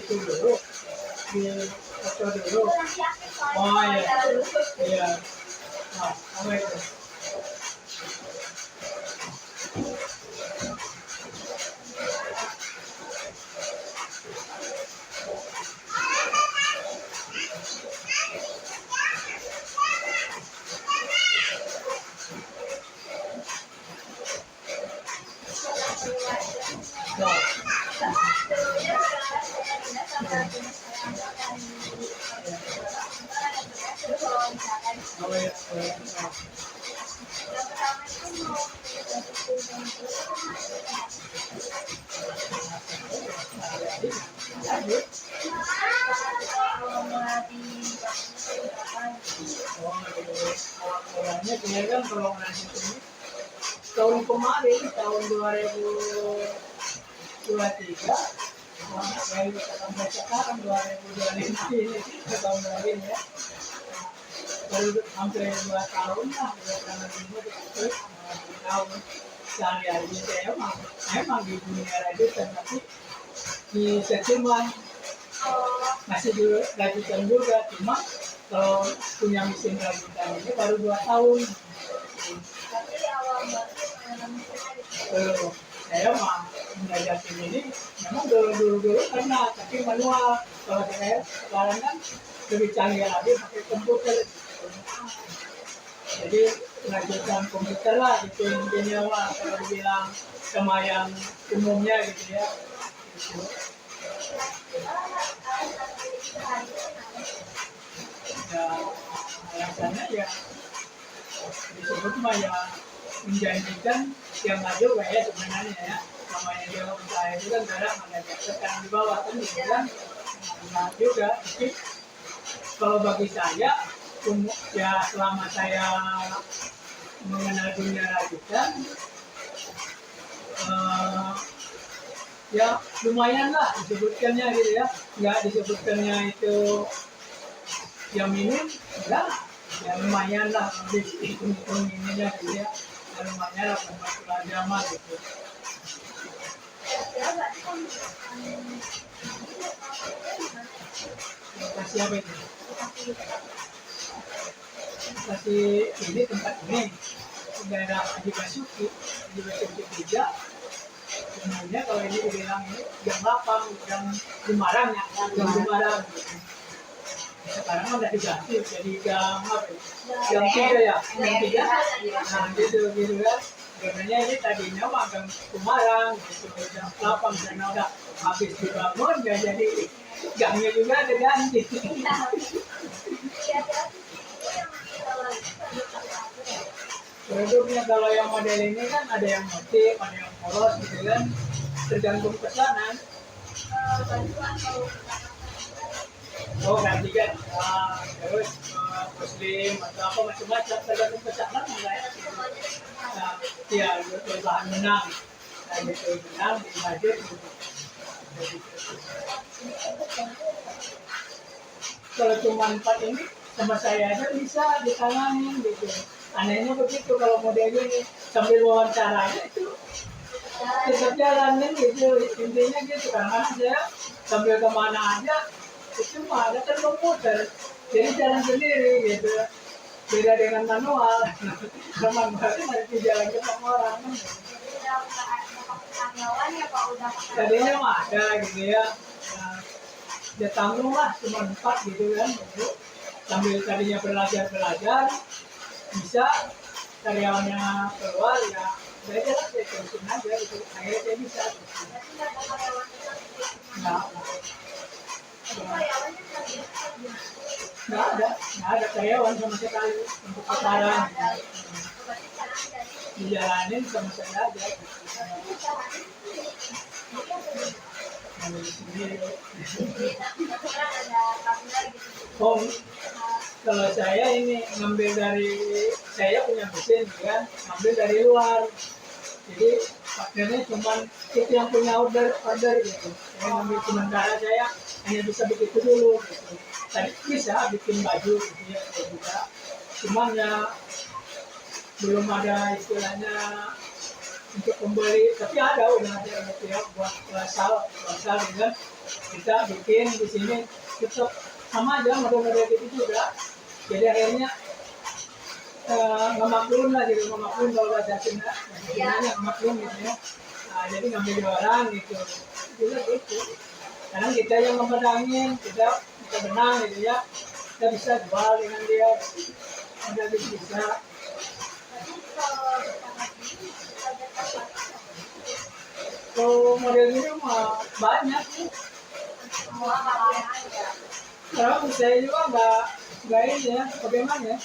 itu dulu, di foto dulu. Oh iya, iya. Nah, apa itu? Awalnya dia kan kalau ngasih ini tahun kemarin tahun 2023 sampai sekarang 2025 ini tahun lain ya baru hampir 2 tahun lah karena ini tahun sehari-harinya saya memang di dunia rajutan tapi di setiap masih dulu rajutan juga cuma kalau punya mesin rajutan ini baru 2 tahun. Tapi awal Saya mah belajar ini memang dulu karena tapi manual kalau saya sekarang kan lebih canggih lagi pakai komputer. Jadi lanjutan komputer lah itu intinya mah kalau dibilang sama yang umumnya gitu ya. Gitu. Ya alasannya ya disebut mah ya menjanjikan yang maju kayak sebenarnya ya namanya dia usaha itu kan kadang ada sekarang di bawah kan kan nah juga jadi kalau bagi saya ya selama saya mengenal dunia rajutan ya lumayan lah disebutkannya gitu ya nggak disebutkannya itu yang minim enggak ya lumayan lah hitung ininya gitu ya lumayan lah buat belajar mah gitu. Lokasi apa itu? Lokasi ini tempat ini daerah Haji Basuki 3. Sebenarnya kalau ini dibilang ini jam 8 jam Semarang ya jam Semarang gitu. Sekarang udah diganti jadi jam apa ya? Jam 3 ya jam 3 nah gitu kan sebenarnya ini tadinya mah jam Semarang gitu jam 8 karena udah habis dibangun ya jadi jamnya juga diganti. Produknya kalau yang model ini kan ada yang motif, ada yang polos gitu kan tergantung pesanan. Oh ganti kan, terus muslim atau apa macam-macam tergantung pesanan enggak ya? Nah, ya bahan benang, nah gitu benang di masjid. Kalau cuma 4 ini sama saya aja bisa ditanganin gitu. Anehnya begitu kalau modelnya ini sambil wawancaranya itu tetap jalanin gitu intinya gitu karena saya sambil kemana aja itu mah ada kan komputer jadi jalan sendiri gitu beda dengan manual memang berarti harus jalan ke sama orang tadinya mah ada gitu ya dia tanggung lah cuma 4 gitu kan gitu. Sambil tadinya belajar bisa karyawannya keluar ya belajar lah saya terusin aja gitu akhirnya saya bisa nggak ada karyawan sama sekali untuk pasaran dijalanin sama saya aja oh kalau saya ini ngambil dari saya punya mesin kan ngambil dari luar jadi partnernya cuma itu yang punya order gitu saya ngambil sementara saya hanya bisa begitu dulu gitu tadi bisa bikin baju gitu ya juga cuman ya belum ada istilahnya untuk membeli, tapi udah ada gitu ya buat sal dengan kita bikin di sini tetap sama aja model-model gitu juga. Jadi akhirnya ngemaklun lah gitu, ngemaklun kalau bahasa Sunda, nggak ngemaklun gitu ya. Nah, jadi ngambil orang gitu, juga gitu. Kadang kita yang memedangin, kita benang gitu ya, kita bisa jual dengan dia, udah gitu bisa. Kalau model ini mah banyak sih. Sekarang saya juga nggak ini ya, bagaimana ya?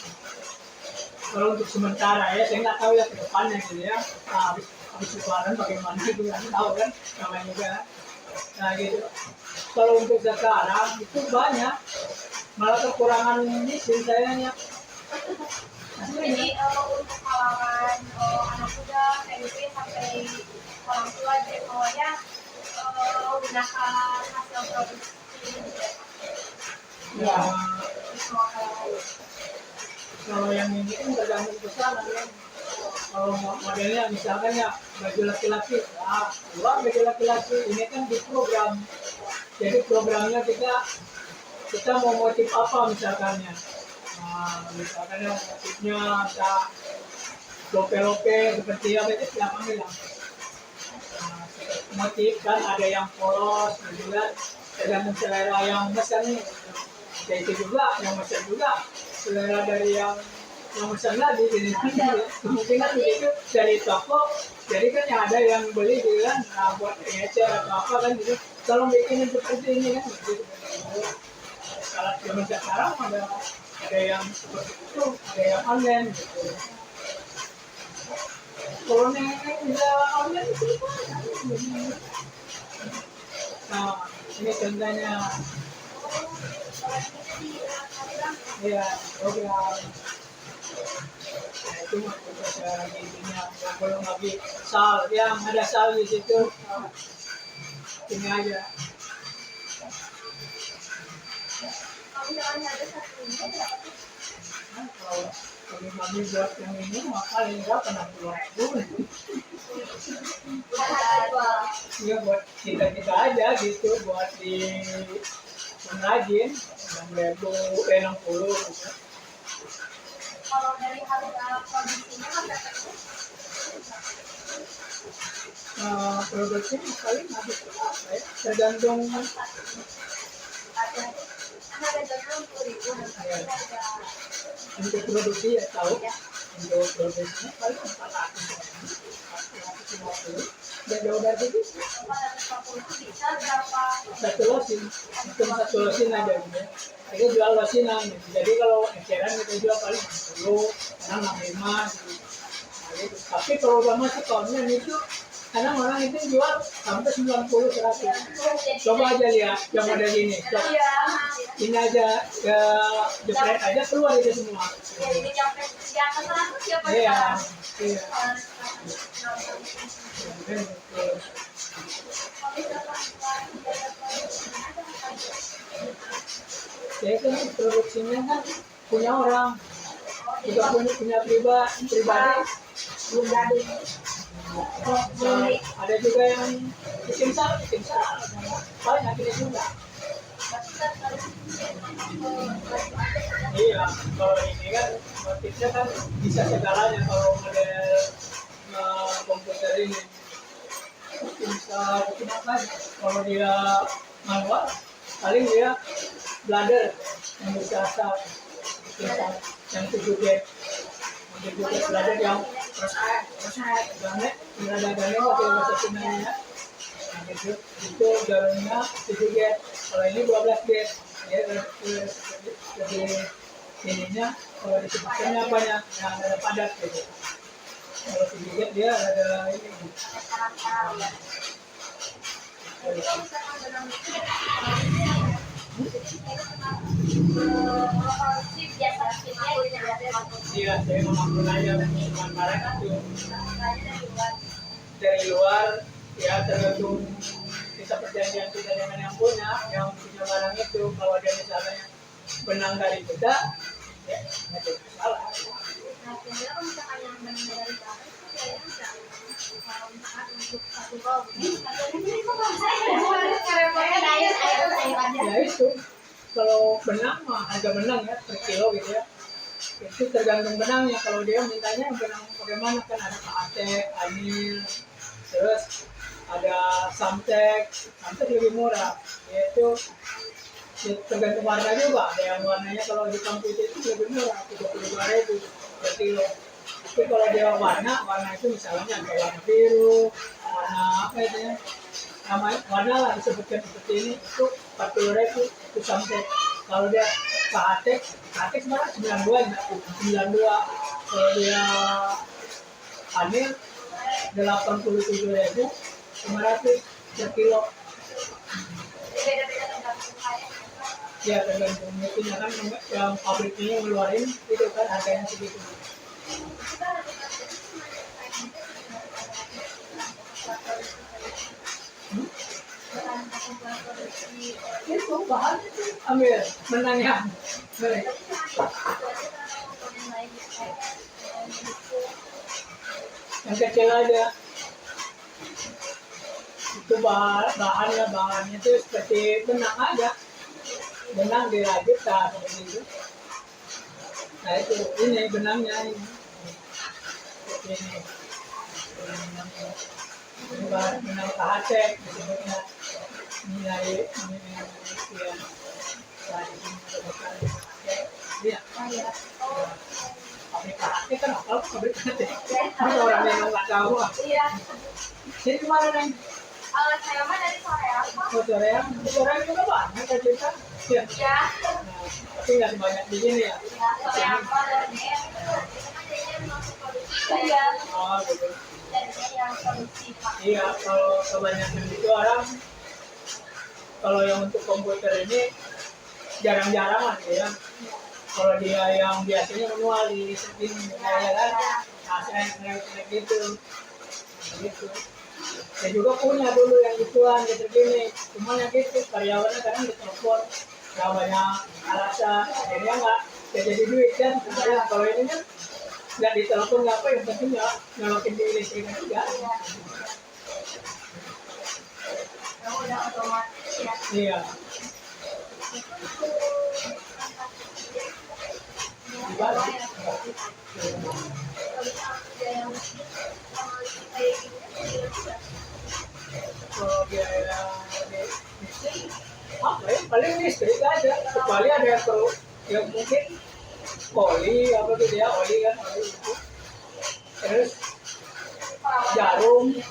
Kalau untuk sementara ya, saya nggak tahu ya ke depannya gitu ya. Nah, habis lebaran bagaimana itu nggak tahu kan, namanya juga. Nah gitu. Kalau untuk sekarang itu banyak, malah kekurangan mesin sayanya. Jadi untuk kalangan anak muda kayak gitu ya, sampai orang tua, jadi pokoknya gunakan hasil produksi ini juga. Ya, Di semua kalangan. kalau yang ini kan tergantung pesanan ya. Kalau modelnya misalkan ya baju laki-laki, nah, keluar baju laki-laki ini kan di program. Jadi programnya kita mau motif apa misalkannya. Nah, misalkan ya motifnya kita lope-lope seperti apa itu yang kami bilang. Nah, motif kan ada yang polos, gitu kan, tergantung selera yang pesan nih. Ya itu juga, yang pesan juga selera dari yang pesan lagi, jadi kemungkinan begitu dari toko. Jadi kan yang ada yang beli gitu kan, nah, buat ngecer atau apa kan gitu. Kalau bikinin seperti ini kan gitu. Kalau zaman sekarang ada yang seperti itu, ada yang online gitu. Kalau nenek bisa online itu gimana? Nah, ini contohnya. Ya, program. Nah, itu mah cara gininya. Yang belum lagi sal, yang ada sal di situ. Ini aja. Kalau misalnya ada satu ini, berapa tuh? Nah, kalau kami buat yang ini mah paling nggak 60.000. Bukan harga jual. Ya buat kita aja gitu, buat di pengrajin 60 gitu. Kalau dari harga produksinya kan berapa tuh? Produksi paling habis berapa ya? Tergantung Ada harganya 60.000, ya, harga untuk produksi ya tahu. ya. Untuk produksinya paling 450. Dan jauh dari itu 450 itu bisa berapa? satu losin, satu losin aja gitu ya. Kita jual losinan gitu. Jadi kalau eceran kita jual paling 10, kadang 65 gitu. Nah, gitu. Tapi kalau udah masuk online itu kadang orang itu jual sampai 90, 100. Coba aja lihat yang model ini. Coba. Iya. Ini aja jepret aja keluar itu semua. Ya, ini sampai di atas 100 siapa Iya, sekarang? iya. Saya kan produksinya kan punya orang, juga punya pribadi. Belum jadi. Ada juga yang bikin salah, banyak ini juga. Iya, kalau ini kan motifnya kan bisa segalanya kalau model komputer ini. Bisa bikin apa? Kalau dia manual, paling dia blader yang bisa asal, yang 7 blader yang proses banget, ada pakai bahasa Sundanya. Nah, itu jarumnya 7 kalau ini 12 ya lebih ininya kalau disebutkannya banyak yang ada padat gitu. Kalau 7 dia ada ini. Iya, saya mengaku aja dengan barang itu dari luar ya, tergantung kita perjanjian kita dengan yang punya barang itu. Kalau dia misalnya benang dari kita, ya nggak ada salah. Nah, kira-kira kalau misalkan yang benar dari Jawa itu kayaknya enggak. kalau misalkan untuk satu gol ini repotnya diet aja. Ya itu kalau benang mah harga benang ya per kilo gitu ya, itu tergantung benangnya. Kalau dia mintanya benang bagaimana, kan ada Patek, Anil, terus ada Samtek lebih murah, yaitu tergantung warna juga. Ada yang warnanya kalau hitam putih itu lebih murah, 32.000 per kilo. Tapi kalau dia warna itu misalnya ada warna biru, warna apa itu ya, nama warna lah disebutkan seperti ini, itu 40.000 itu Samtek. Kalau dia Patek sebenarnya 92. Kalau dia Anil 87.500 per kilo. Beda-beda tergantung kayak. Ya tergantung mesinnya kan, yang pabriknya ngeluarin itu kan harganya segitu. Itu bahan itu ambil menangnya. Yang kecil aja. Itu bahannya itu seperti benang aja. Benang dirajut seperti itu. Nah itu ini benangnya ini. Seperti ini. Ini benang Patek disebutnya. Ini dari ya. Iya. Pabrik Patek kan apa pabrik Patek? Ini orang yang nggak tahu. Iya. Jadi kemana nih? Saya mah dari Korea. Korea juga banyak kan cerita. Ya. Ya. Nah, tapi nggak sebanyak di sini ya. Korea mah dari Iya. Oh gitu. Dari yang produksi Pak. Iya, kalau kebanyakan itu orang, kalau yang untuk komputer ini jarang-jarang lah ya. Kalau dia yang biasanya manual di setting ya kan, nah saya gitu. Saya juga punya dulu yang gituan gitu gini, cuma yang gitu karyawannya kadang ditelepon, nggak banyak alasan, akhirnya nggak jadi duit kan. Nah, kalau ini kan nggak ditelepon nggak apa, yang penting nyolokin di listrik aja. Udah otomatis ya. Iya. Kalau biaya apa ya, paling listrik aja, kecuali ada yang perlu yang mungkin oli apa gitu ya, oli itu, terus jarum yang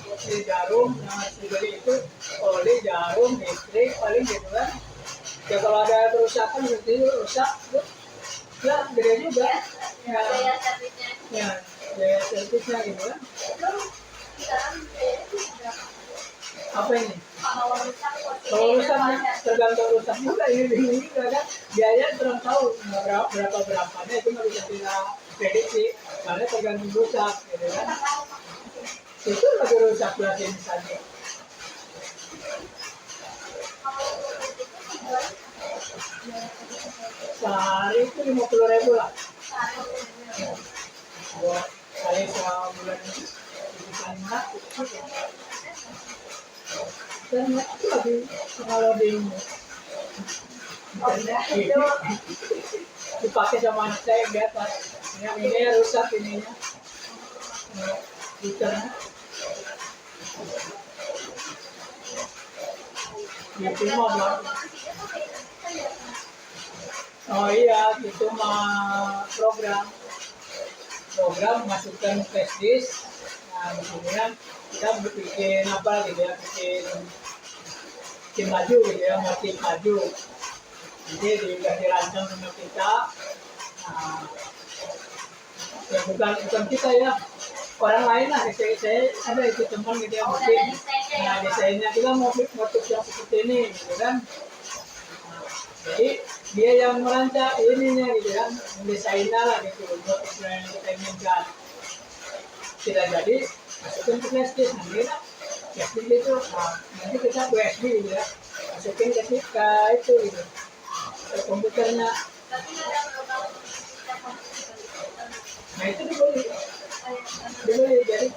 dibeli itu oli, jarum, listrik paling gitu kan. Ya kalau ada kerusakan seperti itu, rusak ya gede juga ya, biaya servisnya gitu kan. Apa ini? Kalau rusaknya tergantung rusak juga, ini bingung juga kan, biaya kurang tahu berapanya, itu nggak bisa kita prediksi karena tergantung rusak gitu kan. Itu lagi rusak berarti misalnya. Sehari itu 50.000 lah. Buat kali sebulan ini 7.500. Dan itu lagi kalau dipakai sama anak saya yang di atas. Yang ini rusak ininya. Gitarnya. Itu mah buat. Oh iya, itu mah program masukkan flash disk. Nah, kemudian kita bikin apa gitu ya, bikin baju gitu ya, motif baju. Jadi sudah dirancang sama kita. Nah, ya bukan kita ya, orang lain lah. Saya ada itu teman gitu ya, bikin. Nah, desainnya kita mau motif yang seperti ini gitu kan. Jadi dia yang merancang ininya gitu kan, mendesainnya lah gitu, motif yang kita inginkan. Tidak jadi, masukin ke flash disk, nanti itu, nanti kita USB gitu ya, masukin ke itu gitu, ke komputernya. Nah itu dibeli. dibeli. Jadi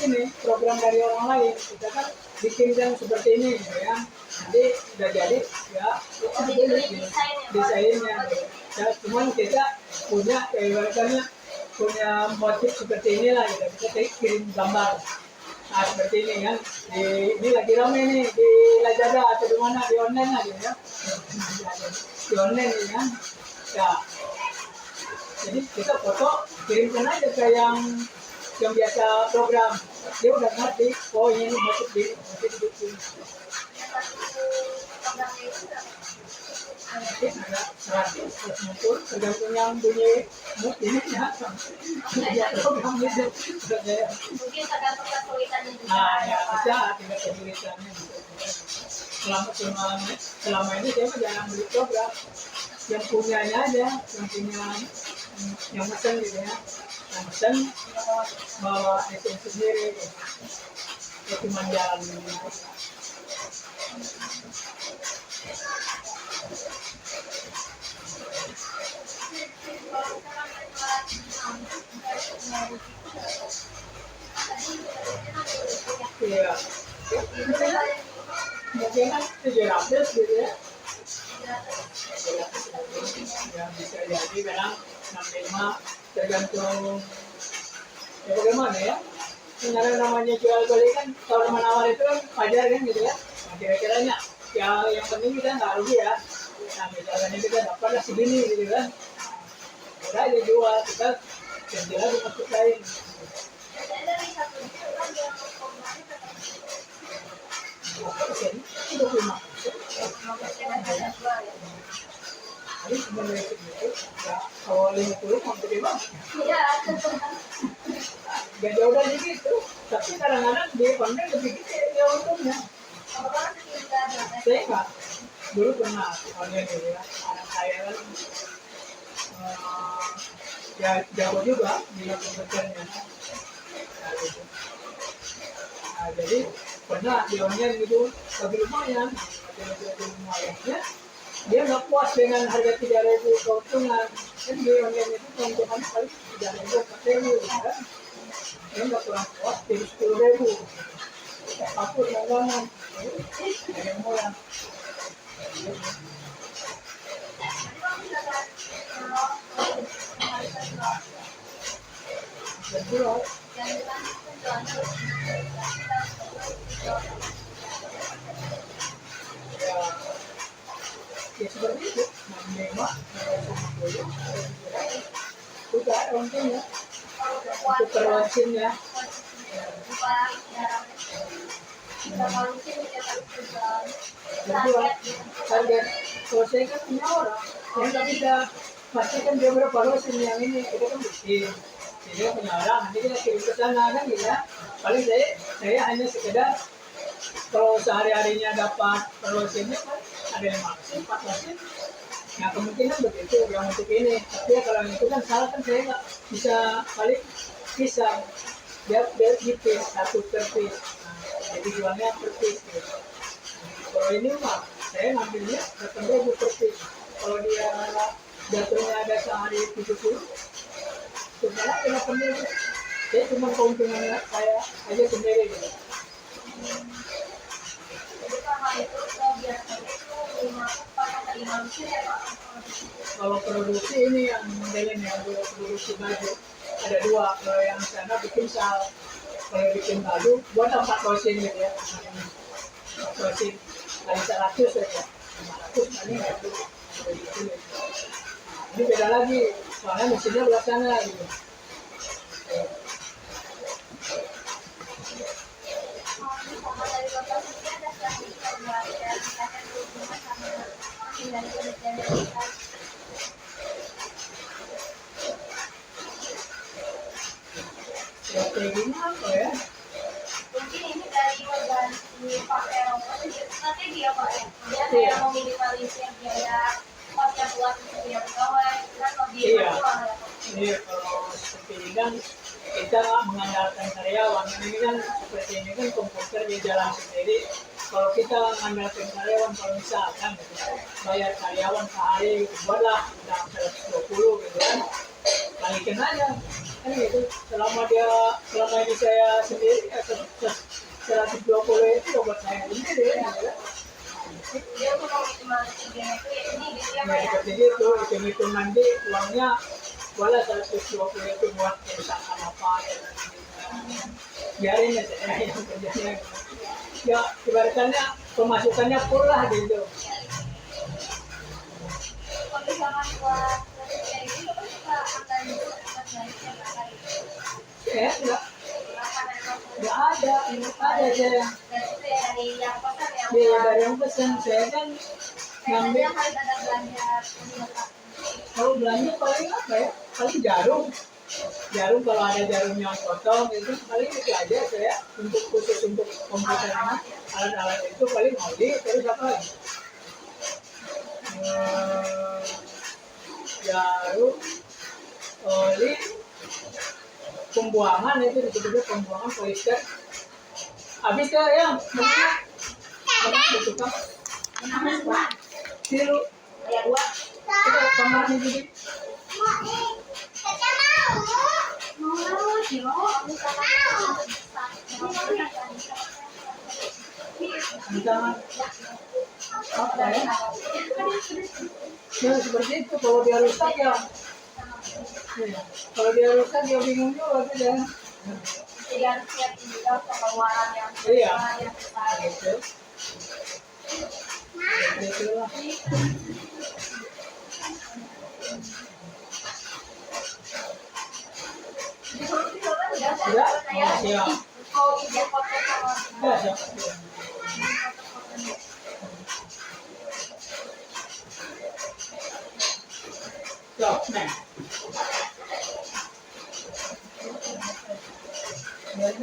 ini program dari orang lain, kita kan bikin yang seperti ini gitu ya, nanti udah jadi ya kita beli gitu, desainnya ya. Cuman kita punya kaitannya, punya motif seperti inilah gitu, kita kirim gambar. Nah seperti ini kan, ini lagi rame nih di Lazada atau di mana, di online aja ya, di online ini kan ya. Jadi kita foto kirimkan aja ke yang biasa program, dia udah ngerti oh ini motif di bikin. Mungkin ada 100 tergantung yang bunyi motifnya program itu udah kayak. Mungkin tergantung kesulitannya juga. Nah ya Pak. bisa tinggal kesulitannya gitu. Selama ini saya mah jarang beli program, yang punyanya aja, yang punya yang mesen gitu ya, yang mesen bawa mesin sendiri gitu. Ya cuma jalan gitu. Iya, mungkin kan 700 gitu ya. Ya bisa jadi kadang 65 tergantung ya bagaimana ya. Sebenarnya namanya jual beli kan kalau menawar itu kan wajar kan gitu ya. Nah, kira-kiranya ya yang penting kita nggak rugi ya. Nah misalnya kita dapat segini gitu kan, udah aja jual, kita ganti lagi masuk lain. Itu 25. Tapi sebenarnya itu ya kalau 50 mau terima. Iya. Gak jauh dari gitu, tapi kadang-kadang dia konten lebih gede dia untungnya. Saya nggak dulu pernah konten gitu ya, anak saya kan ya jago juga di kontennya. Nah, gitu. Nah, jadi pernah di online gitu lebih lumayan, ya. Dia nggak puas dengan harga 3.000 keuntungan, kan di online itu keuntungan paling 3.000 4.000 kan. Dia nggak kurang puas jadi 10.000. Aku dagangan, ada yang murah. Betul. Ya seperti itu, memang sudah untungnya untuk perwasinnya. Harga selesai kan punya orang yang nggak bisa pastikan dia berapa rosin yang ini, kita kan bikin dia punya orang, nanti kita kirim ke sana kan gitu ya. Paling saya hanya sekedar kalau sehari-harinya dapat rosinnya kan ada 5 rosin, 4 rosin. Nah kemungkinan begitu yang untuk ini, tapi ya kalau itu kan salah kan saya nggak bisa paling bisa dia tipis satu terpis, jadi jualnya terpis gitu. Kalau ini mah saya ngambilnya 8.000 terpis. Kalau dia jatuhnya ada sehari 70, sebenarnya 8.000. Saya cuma keuntungannya saya aja sendiri gitu. Kalau produksi ini yang modelin yang produksi baju ada 2, kalau yang sana bikin sal, kalau bikin baju buat 4 rosin gitu ya, 4 rosin kali 100 aja, 500 kali gitu. Ini beda lagi, soalnya mesinnya belah sana gitu. Strateginya apa ya? Mungkin ini dari organisasi pakai robot nanti dia Pak ya. Dia kayak meminimalisir biaya kosnya buat biaya pegawai kan lebih berkurang ya. Iya, kalau seperti ini kan kita mengandalkan karyawan. Ini kan seperti ini kan komputer dia jalan sendiri. Kalau kita mengandalkan karyawan, kalau misalkan gitu, bayar karyawan sehari gitu, buatlah udah 120 gitu kan, balikin aja. kan gitu. Selama ini saya sendiri ya 120 itu buat saya ini deh. Ya. Dia tuh mau cuma tiga itu ya ini gitu ya Nah, Pak ya. seperti itu, hitung nanti uangnya boleh 120 itu buat perusahaan apa ya. Biarin ya saya yang kerjanya. Ya, ibaratnya pemasukannya full lah gitu. Kalau misalkan buat kayak ini apa kita akan belanja kali. Ya, enggak ada, saya. Dan itu ya dari yang pesan ya. Dia dari yang pesan, saya kan ngambil. Biasanya harus ada belanja penyelenggaraan. Kalau belanja paling apa ya? Paling jarum. Jarum kalau ada jarum yang potong itu paling itu aja saya untuk khusus untuk komputer ini. Alat-alat itu paling oli terus apa lagi? Jarum, oli, pembuangan itu disebutnya pembuangan polister. Habis ya yang mana ditukar? Silu. Ya dua. Kita kamarnya jadi. Jangan apa ya? Ya seperti itu. Kalau dia rusak ya, kalau dia rusak dia bingung juga dia. Jadi harus siap juga pengeluaran yang Iya. yang besar. Gitu. Itulah. Sudah? Oh, siap. Oh, iya, foto sama. Ya, siap. Siap, nah. Biar